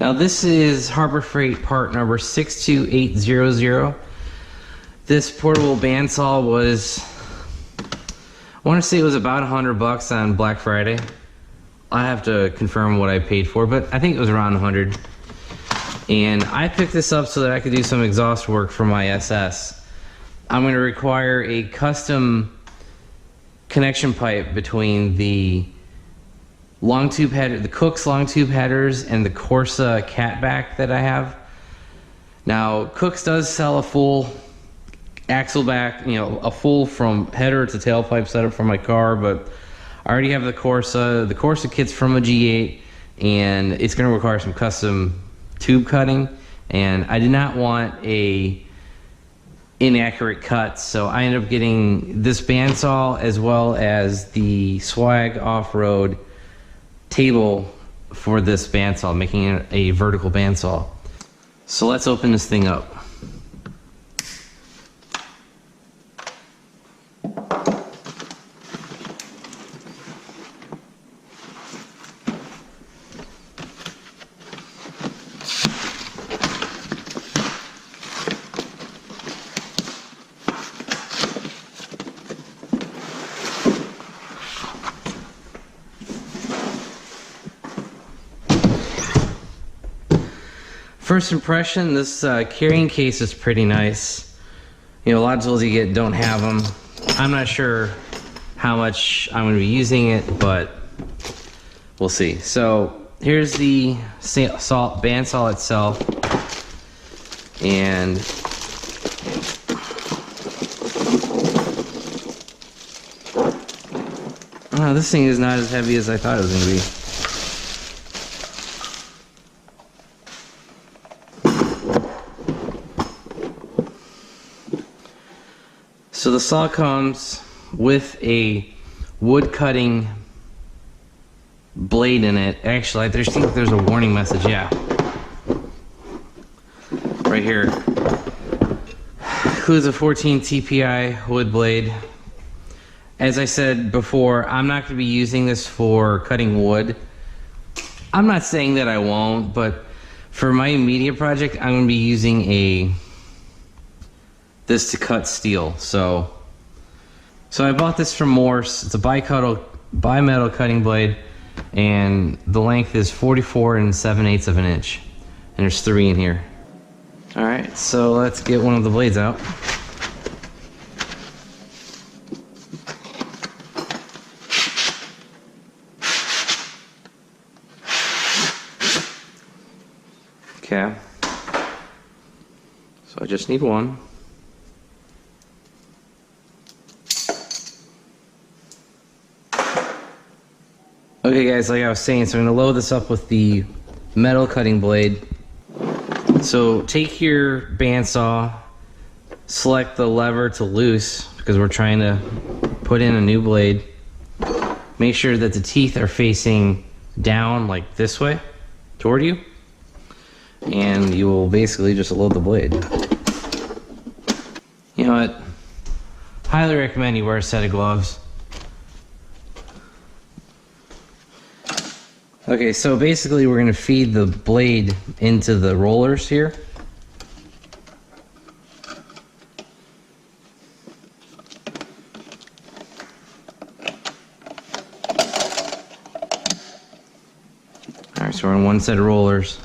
Now this is Harbor Freight part number 62800. This portable bandsaw was, I want to say it was about $100 on Black Friday. I have to confirm what I paid for, but I think it was around 100. And I picked this up so that I could do some exhaust work for my SS. I'm going to require a custom connection pipe between the long tube header, the Cook's long tube headers, and the Corsa catback that I have. Now, Cook's does sell a full axle back, you know, a full from header to tailpipe setup for my car, but I already have the Corsa. The Corsa kit's from a G8, and it's going to require some custom tube cutting, and I did not want a inaccurate cut, so I ended up getting this bandsaw as well as the Swag off-road table for this bandsaw, making it a vertical bandsaw. So let's open this thing up. First impression, this carrying case is pretty nice. You know, a lot of tools you get don't have them. I'm not sure how much I'm going to be using it, but we'll see. So here's the bandsaw itself, and this thing is not as heavy as I thought it was going to be. So the saw comes with a wood cutting blade in it. Actually, I think there's a warning message, yeah. Right here. Includes a 14 TPI wood blade. As I said before, I'm not going to be using this for cutting wood. I'm not saying that I won't, but for my immediate project, I'm going to be using this to cut steel. So I bought this from Morse. It's a bimetal cutting blade, and the length is 44 7/8 of an inch, and there's 3 in here. All right, so let's get one of the blades out. Okay, so I just need one. Okay guys, like I was saying, so I'm going to load this up with the metal cutting blade. So take your bandsaw, select the lever to loose, because we're trying to put in a new blade. Make sure that the teeth are facing down like this way, toward you. And you will basically just load the blade. You know what? Highly recommend you wear a set of gloves. Okay, so basically we're going to feed the blade into the rollers here. Alright, so we're on one set of rollers.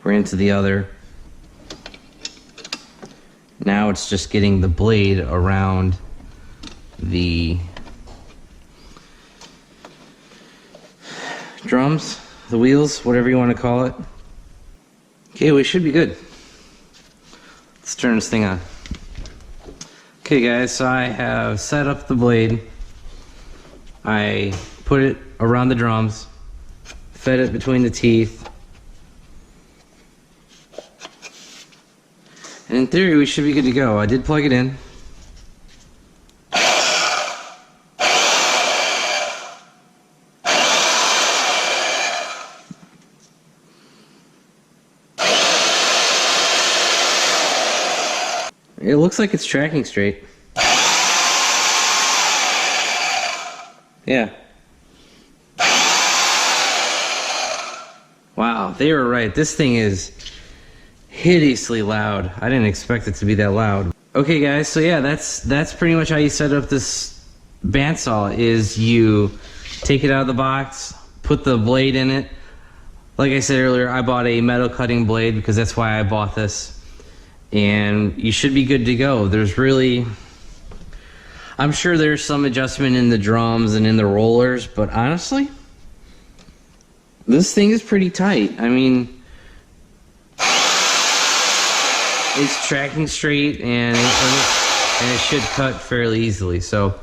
We're into the other. Now it's just getting the blade around the drums, the wheels, whatever you want to call it. Okay, we should be good. Let's turn this thing on. Okay guys, so I have set up the blade. I put it around the drums, fed it between the teeth. And in theory, we should be good to go. I did plug it in. It looks like it's tracking straight. Yeah. Wow, they were right. This thing is hideously loud. I didn't expect it to be that loud. Okay guys, so yeah, that's pretty much how you set up this bandsaw. Is you take it out of the box, put the blade in it. Like I said earlier, I bought a metal cutting blade because that's why I bought this. And you should be good to go. There's really, I'm sure there's some adjustment in the drums and in the rollers, but honestly, this thing is pretty tight. I mean, it's tracking straight and it should cut fairly easily. So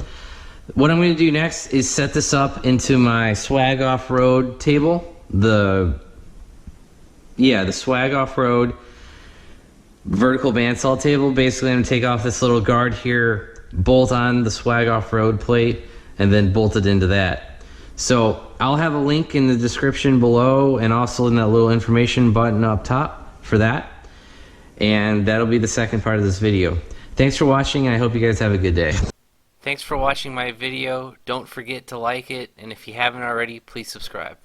what I'm going to do next is set this up into my Swag Off-Road table. The Swag Off-Road vertical bandsaw table. Basically, I'm going to take off this little guard here, bolt on the Swag Off-Road plate, and then bolt it into that. So I'll have a link in the description below and also in that little information button up top for that. And that'll be the second part of this video. Thanks for watching, and I hope you guys have a good day. Thanks for watching my video. Don't forget to like it, and if you haven't already, please subscribe.